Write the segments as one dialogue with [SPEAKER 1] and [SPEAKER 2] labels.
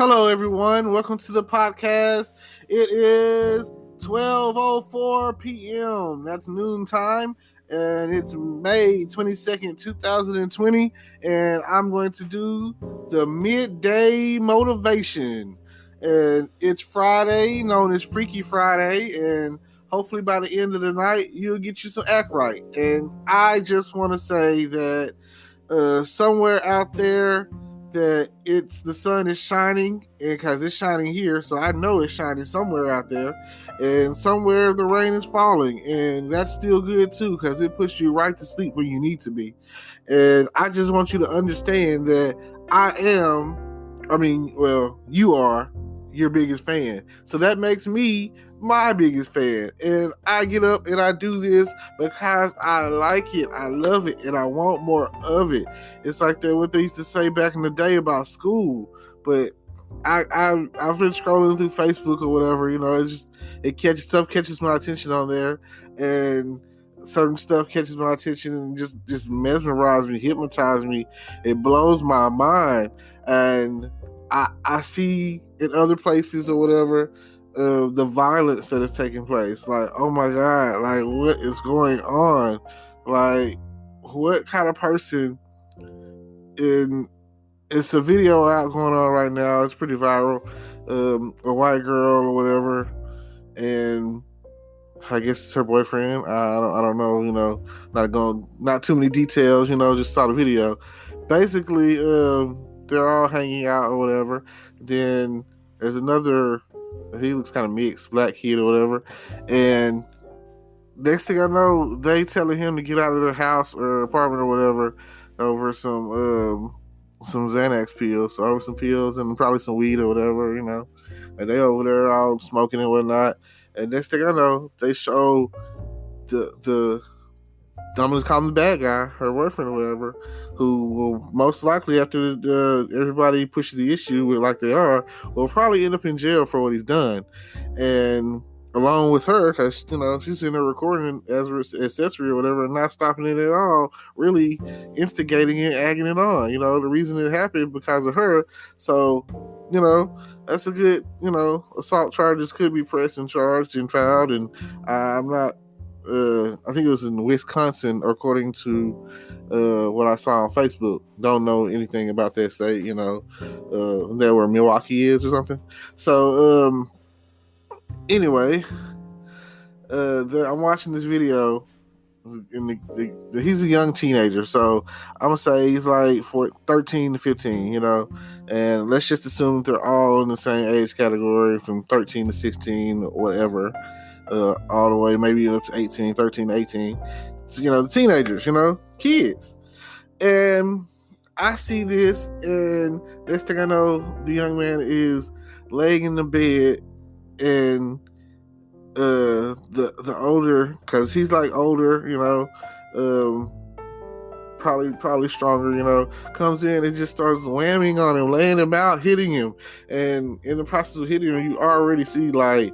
[SPEAKER 1] Hello, everyone. Welcome to the podcast. It is 12:04 p.m. That's noon time, and it's May 22nd, 2020, and I'm going to do the midday motivation. And it's Friday, known as Freaky Friday, and hopefully by the end of the night, you'll get you some act right. And I just want to say that somewhere out there that the sun is shining, and because it's shining here, so I know it's shining somewhere out there, and somewhere the rain is falling, and that's still good too because it puts you right to sleep where you need to be. And I just want you to understand that you are your biggest fan, so that makes me my biggest fan, and I get up and I do this because I like it, I love it, and I want more of it. It's like that what they used to say back in the day about school. But I've been scrolling through Facebook or whatever, it catches my attention on there, and certain stuff catches my attention and just mesmerize me, hypnotize me. It blows my mind, and I see in other places or whatever the violence that is taking place. Like, oh my God, like what is going on? Like, what kind of person it's a video out going on right now. It's pretty viral. A white girl or whatever, and I guess it's her boyfriend. I don't know. Not too many details. Just saw the video. Basically, they're all hanging out or whatever. Then there's another. He looks kind of mixed, black kid or whatever. And next thing I know, they telling him to get out of their house or apartment or whatever over some Xanax pills, so over some pills and probably some weed or whatever, And they over there all smoking and whatnot. And next thing I know, they show I'm gonna call him the bad guy, her boyfriend or whatever, who will most likely, after everybody pushes the issue with like they are, will probably end up in jail for what he's done. And along with her, because she's in there recording as an accessory or whatever, and not stopping it at all, really instigating it, egging it on. The reason it happened because of her. So, that's a good, assault charges could be pressed and charged and filed. And I'm not. I think it was in Wisconsin, according to what I saw on Facebook. Don't know anything about that state, there where Milwaukee is or something. So, anyway, I'm watching this video, and he's a young teenager, so I'm gonna say he's like 13 to 15, and let's just assume they're all in the same age category from 13 to 16 or whatever. All the way maybe up to 18, 13 to 18. So, the teenagers, kids. And I see this, and next thing I know, the young man is laying in the bed, and the older, because he's like older, probably stronger, comes in and just starts whamming on him, laying him out, hitting him. And in the process of hitting him, you already see like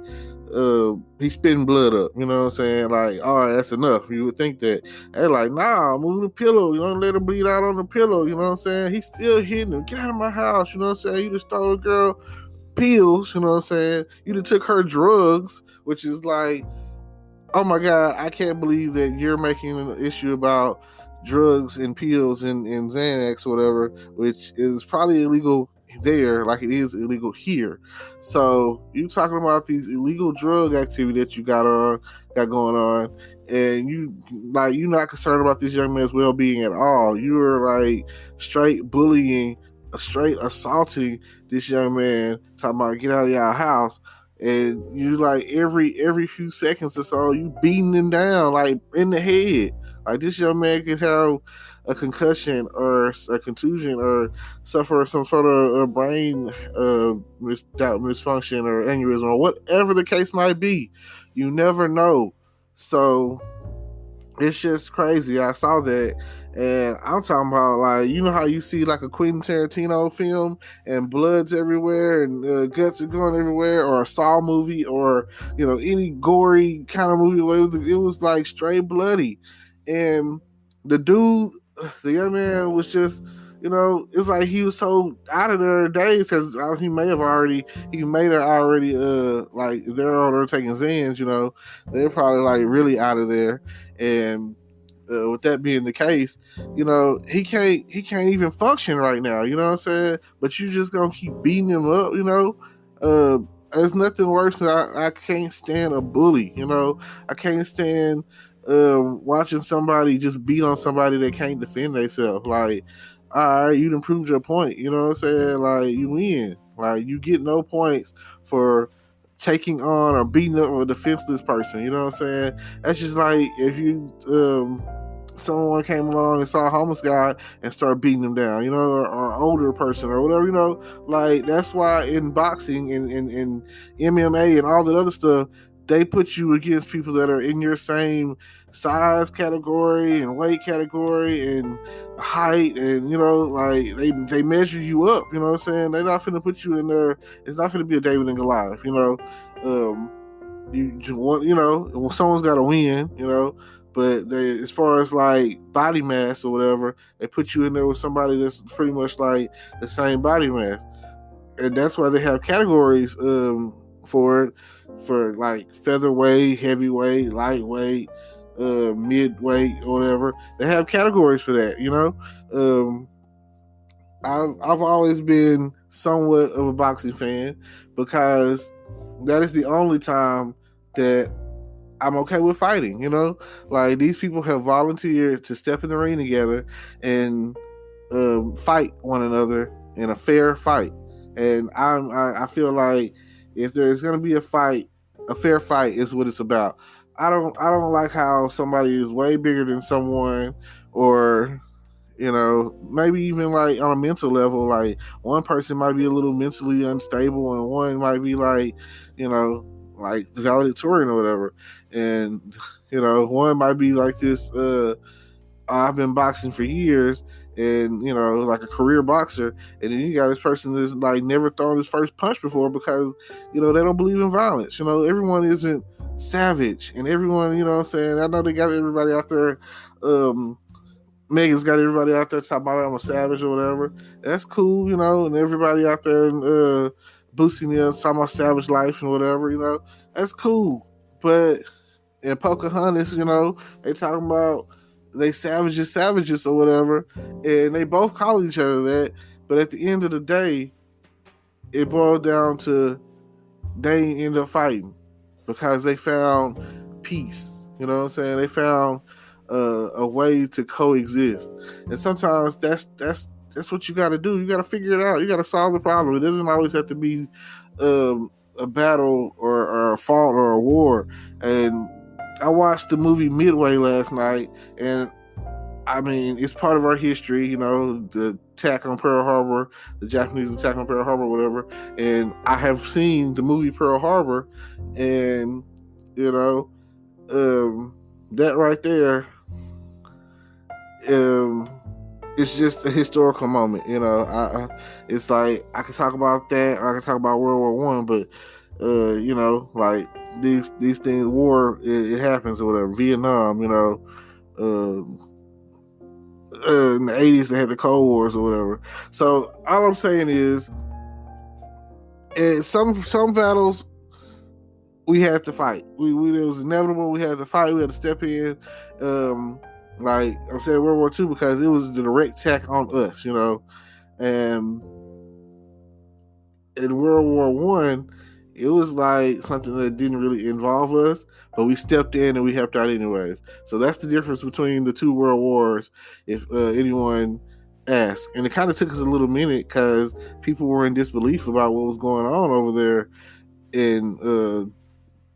[SPEAKER 1] he's spitting blood up, you know what I'm saying? Like, all right, that's enough. You would think that. They're like, nah, move the pillow. You don't let him bleed out on the pillow, you know what I'm saying? He's still hitting him. Get out of my house, you know what I'm saying? You just stole a girl pills, you know what I'm saying? You just took her drugs, which is like, oh my God, I can't believe that you're making an issue about drugs and pills and Xanax or whatever, which is probably illegal there like it is illegal here. So you talking about these illegal drug activity that you got going on, and you're not concerned about this young man's well-being at all. You're like straight bullying, straight assaulting this young man, talking about get out of your house, and you like every few seconds or so you beating him down like in the head. Like, this young man could have a concussion or a contusion or suffer some sort of brain misfunction or aneurysm or whatever the case might be. You never know. So it's just crazy. I saw that, and I'm talking about, like, how you see like a Quentin Tarantino film and blood's everywhere and guts are going everywhere, or a Saw movie, or any gory kind of movie where it was like straight bloody. And the young man was just It's like he was so out of their days because he may have already like if they're all there taking Zans, they're probably like really out of there. And with that being the case, he can't even function right now. You know what I'm saying? But you just gonna keep beating him up. Uh, there's nothing worse than I can't stand a bully. I can't stand watching somebody just beat on somebody that can't defend themselves. Like, all right, you done proved your point. You know what I'm saying? Like, you win. Like, you get no points for taking on or beating up a defenseless person. You know what I'm saying? That's just like if you someone came along and saw a homeless guy and started beating him down, or an older person or whatever, like that's why in boxing and MMA and all that other stuff, they put you against people that are in your same size category and weight category and height, and like they measure you up. You know what I'm saying? They're not finna put you in there. It's not finna be a David and Goliath. You just want, well, someone's got to win. But as far as like body mass or whatever, they put you in there with somebody that's pretty much like the same body mass, and that's why they have categories for it, for like featherweight, heavyweight, lightweight, midweight, or whatever. They have categories for that. I've always been somewhat of a boxing fan because that is the only time that I'm okay with fighting. Like these people have volunteered to step in the ring together and fight one another in a fair fight. And I feel like if there's gonna be a fight, a fair fight is what it's about. I don't like how somebody is way bigger than someone, or maybe even like on a mental level, like one person might be a little mentally unstable and one might be like, like valedictorian or whatever. And, one might be like this, I've been boxing for years and, like a career boxer. And then you got this person that's like never thrown his first punch before because, they don't believe in violence. Everyone isn't savage and everyone, what I'm saying? I know they got everybody out there, Megan's got everybody out there talking about I'm a savage or whatever. That's cool, and everybody out there boosting the talking about savage life and whatever, that's cool. But in Pocahontas, they talking about they savages or whatever, and they both call each other that. But at the end of the day, it boiled down to they end up fighting because they found peace. You know what I'm saying? They found a way to coexist, and sometimes that's what you got to do. You got to figure it out. You got to solve the problem. It doesn't always have to be a battle or a fault or a war. And I watched the movie Midway last night, and I mean it's part of our history. The attack on Pearl Harbor, the Japanese attack on Pearl Harbor, whatever. And I have seen the movie Pearl Harbor, and that right there. It's just a historical moment. It's like I can talk about that, or I can talk about World War One, but like these things, war, it happens or whatever. Vietnam, in the 80s they had the Cold Wars or whatever. So all I'm saying is, in some battles we had to fight. It was inevitable. We had to fight. We had to step in. Like I'm saying World War II because it was the direct attack on us, and in World War One, it was like something that didn't really involve us, but we stepped in and we helped out anyways. So that's the difference between the two world wars, if anyone asks. And it kind of took us a little minute because people were in disbelief about what was going on over there in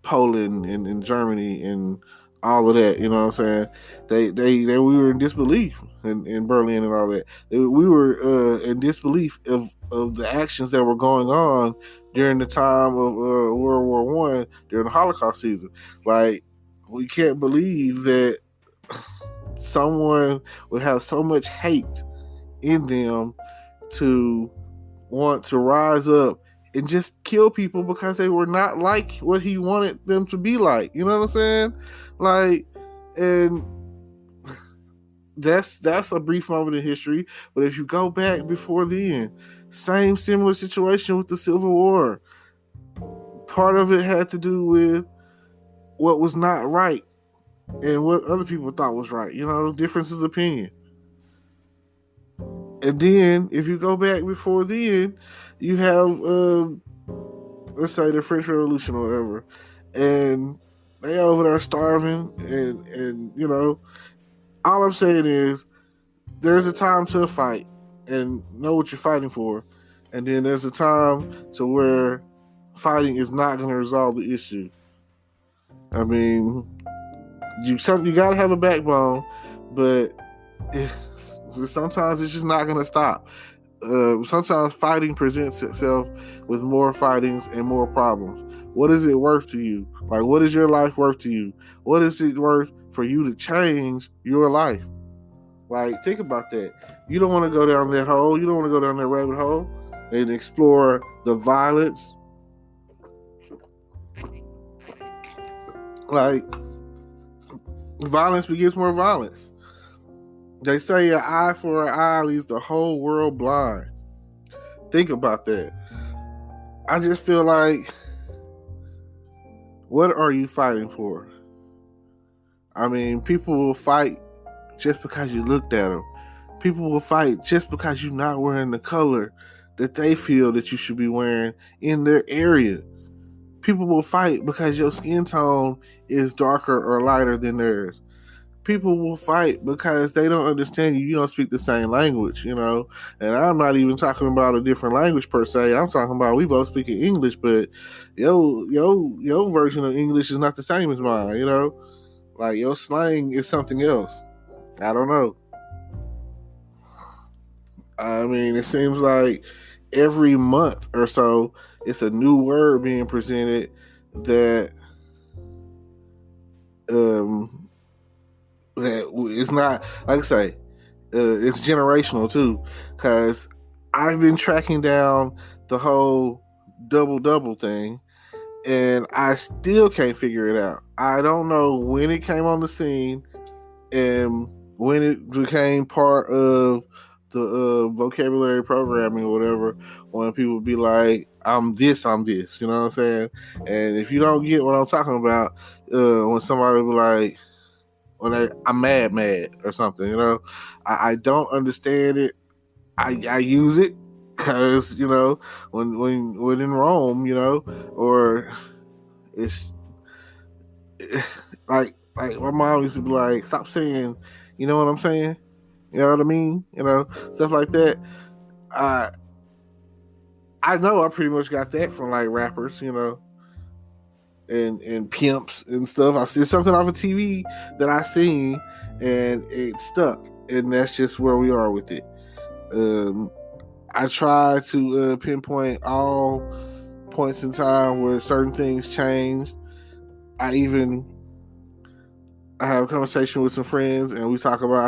[SPEAKER 1] Poland and in Germany and all of that. You know what I'm saying? We were in disbelief in Berlin and all that. We were in disbelief of the actions that were going on during the time of World War One, during the Holocaust season. Like, we can't believe that someone would have so much hate in them to want to rise up and just kill people because they were not like what he wanted them to be like. You know what I'm saying? Like, and that's a brief moment in history. But if you go back before then, same similar situation with the Civil War. Part of it had to do with what was not right and what other people thought was right. Differences of opinion. And then, if you go back before then, you have, let's say, the French Revolution or whatever, and they over there starving, and all I'm saying is, there's a time to fight and know what you're fighting for, and then there's a time to where fighting is not going to resolve the issue. I mean, you gotta have a backbone, but sometimes it's just not going to stop. Sometimes fighting presents itself with more fightings and more problems. What is it worth to you? Like, what is your life worth to you? What is it worth for you to change your life? Like, think about that. You don't want to go down that hole. You don't want to go down that rabbit hole and explore the violence. Like, violence begets more violence. They say an eye for an eye leaves the whole world blind. Think about that. I just feel like, what are you fighting for? I mean, people will fight just because you looked at them. People will fight just because you're not wearing the color that they feel that you should be wearing in their area. People will fight because your skin tone is darker or lighter than theirs. People will fight because they don't understand you. You don't speak the same language, And I'm not even talking about a different language per se. I'm talking about we both speak English, but your version of English is not the same as mine, Like, your slang is something else. I don't know. I mean, it seems like every month or so, it's a new word being presented that it's not, like I say, it's generational too, because I've been tracking down the whole double thing, and I still can't figure it out. I don't know when it came on the scene and when it became part of the vocabulary programming or whatever, when people be like, I'm this, you know what I'm saying? And if you don't get what I'm talking about, when somebody be like, I'm mad or something, I don't understand it. I use it because, when in Rome, or it's like my mom used to be like, stop saying, you know what I'm saying? You know what I mean? Stuff like that. I know I pretty much got that from like rappers, and pimps and stuff. I see something off of TV that I seen and it stuck, and that's just where we are with it. I try to pinpoint all points in time where certain things changed. I have a conversation with some friends, and I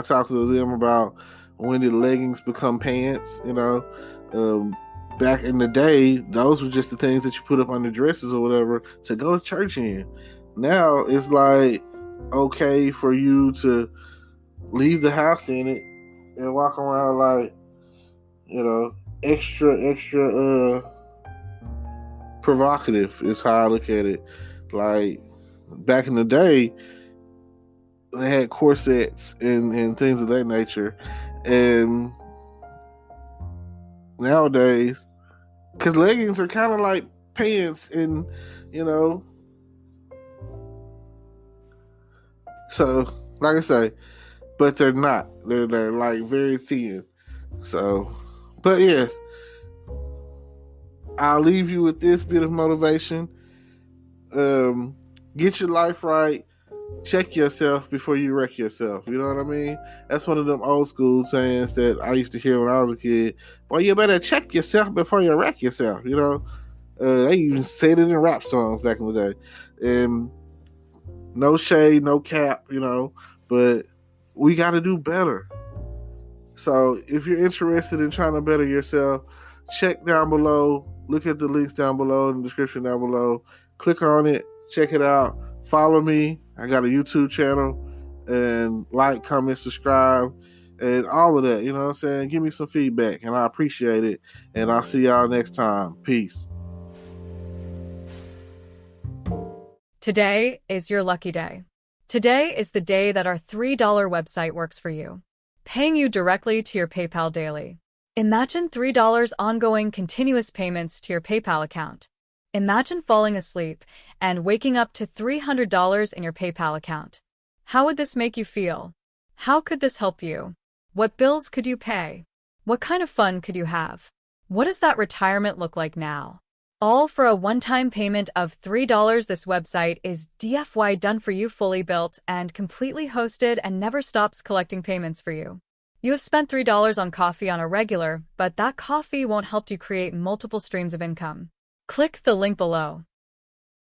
[SPEAKER 1] talk to them about when did leggings become pants. Back in the day, those were just the things that you put up under dresses or whatever to go to church in. Now it's like okay for you to leave the house in it and walk around like, extra provocative is how I look at it. Like, back in the day, they had corsets and things of that nature, and nowadays, because leggings are kind of like pants, and so like I say, but they're not. They're like very thin. So, but yes, I'll leave you with this bit of motivation. Get your life right. Check yourself before you wreck yourself. You know what I mean? That's one of them old school sayings that I used to hear when I was a kid. Boy, you better check yourself before you wreck yourself. They even said it in rap songs back in the day. And no shade, no cap, but we got to do better. So if you're interested in trying to better yourself, check down below. Look at the links down below in the description down below. Click on it. Check it out. Follow me. I got a YouTube channel. and like, comment, subscribe, and all of that. You know what I'm saying? Give me some feedback, and I appreciate it. And I'll see y'all next time. Peace.
[SPEAKER 2] Today is your lucky day. Today is the day that our $3 website works for you, paying you directly to your PayPal daily. Imagine $3 ongoing continuous payments to your PayPal account. Imagine falling asleep and waking up to $300 in your PayPal account. How would this make you feel? How could this help you? What bills could you pay? What kind of fun could you have? What does that retirement look like now? All for a one-time payment of $3. This website is DFY done for you, fully built and completely hosted, and never stops collecting payments for you. You have spent $3 on coffee on a regular, but that coffee won't help you create multiple streams of income. Click the link below.